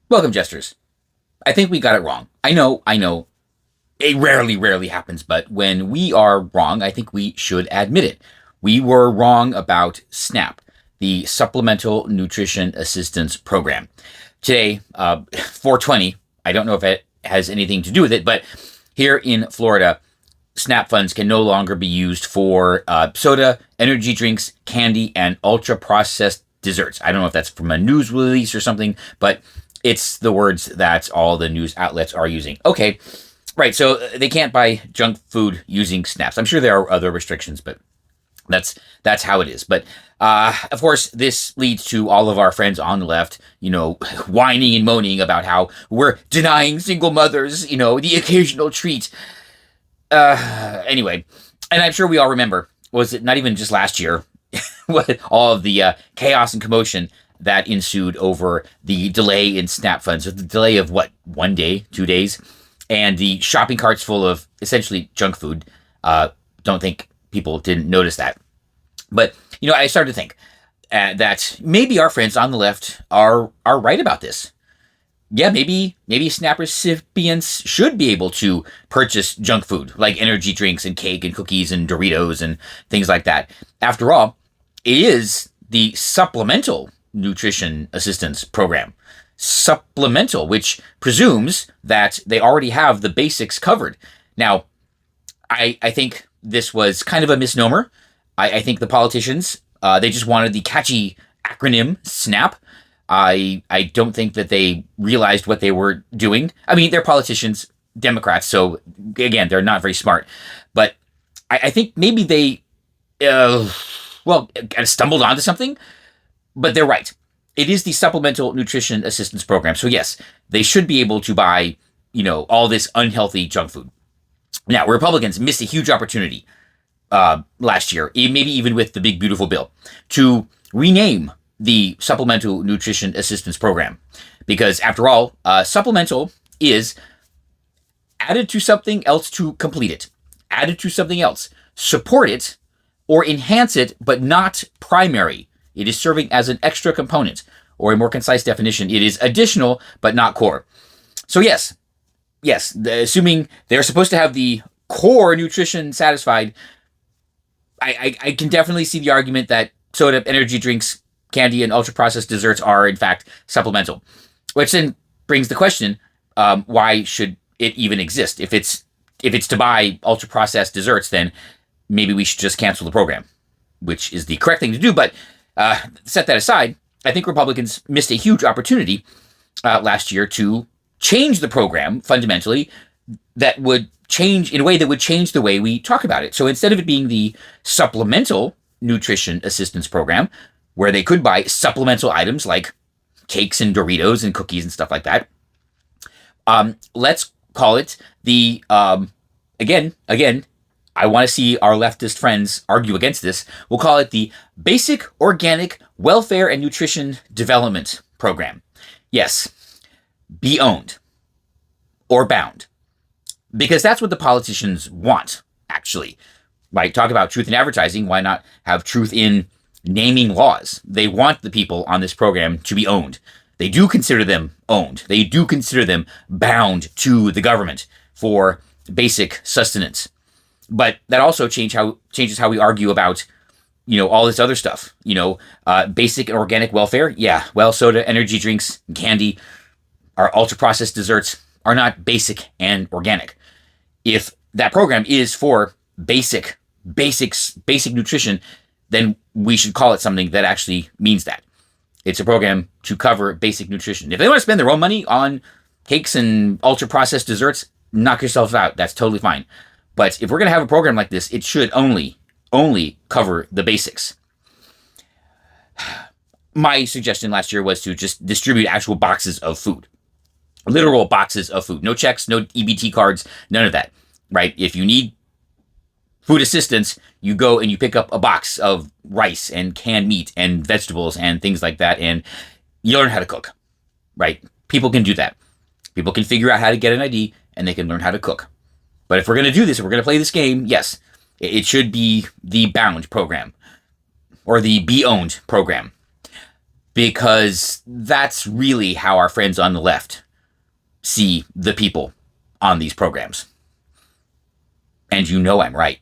Welcome, jesters. I think we got it wrong. I know. It rarely happens, but when we are wrong, I think we should admit it. We were wrong about SNAP, the Supplemental Nutrition Assistance Program. Today, 420, I don't know if it has anything to do with it, but here in Florida, SNAP funds can no longer be used for soda, energy drinks, candy, and ultra processed desserts. I don't know if that's from a news release or something, but it's the words that all the news outlets are using. Okay, right. So they can't buy junk food using snaps. I'm sure there are other restrictions, but that's how it is. But of course, this leads to all of our friends on the left, whining and moaning about how we're denying single mothers, the occasional treat. Anyway, and I'm sure we all remember, was it not even just last year, what all of the chaos and commotion that ensued over the delay in SNAP funds, or the delay of what, 1 day, 2 days, and the shopping carts full of essentially junk food. Don't think people didn't notice that. But, I started to think that maybe our friends on the left are right about this. Yeah, maybe SNAP recipients should be able to purchase junk food like energy drinks and cake and cookies and Doritos and things like that. After all, it is the Supplemental Nutrition Assistance Program. Supplemental, which presumes that they already have the basics covered. Now, I think this was kind of a misnomer. I think the politicians, they just wanted the catchy acronym SNAP. I don't think that they realized what they were doing. I mean, they're politicians, Democrats, so again, they're not very smart. But I think maybe they, stumbled onto something. But they're right. It is the Supplemental Nutrition Assistance Program. So yes, they should be able to buy, all this unhealthy junk food. Now, Republicans missed a huge opportunity last year, maybe even with the big beautiful bill, to rename the Supplemental Nutrition Assistance Program. Because after all, supplemental is added to something else to complete it, added to something else, support it, or enhance it, but not primary. It is serving as an extra component, or a more concise definition, it is additional, but not core. So yes, assuming they're supposed to have the core nutrition satisfied, I can definitely see the argument that soda, energy drinks, candy, and ultra-processed desserts are, in fact, supplemental. Which then brings the question, why should it even exist? If it's to buy ultra-processed desserts, then maybe we should just cancel the program, which is the correct thing to do. But set that aside, I think Republicans missed a huge opportunity last year to change the program fundamentally, that would change in a way that would change the way we talk about it. So instead of it being the Supplemental Nutrition Assistance Program, where they could buy supplemental items like cakes and Doritos and cookies and stuff like that, let's call it the, again, I want to see our leftist friends argue against this. We'll call it the Basic Organic Welfare and Nutrition Development Program. Yes, BOWND or BOWND. Because that's what the politicians want, actually. Right? Talk about truth in advertising. Why not have truth in naming laws? They want the people on this program to be owned. They do consider them owned. They do consider them bound to the government for basic sustenance. But that also changes how we argue about, all this other stuff. Basic and organic welfare. Yeah, well, soda, energy drinks, and candy, our ultra-processed desserts are not basic and organic. If that program is for basic nutrition, then we should call it something that actually means that. It's a program to cover basic nutrition. If they want to spend their own money on cakes and ultra-processed desserts, knock yourselves out. That's totally fine. But if we're going to have a program like this, it should only cover the basics. My suggestion last year was to just distribute actual boxes of food. Literal boxes of food. No checks, no EBT cards, none of that. Right? If you need food assistance, you go and you pick up a box of rice and canned meat and vegetables and things like that, and you learn how to cook. Right? People can do that. People can figure out how to get an ID, and they can learn how to cook. But if we're going to do this, if we're going to play this game, yes, it should be the BOWND program or the BOWND program. because that's really how our friends on the left see the people on these programs. And you know I'm right.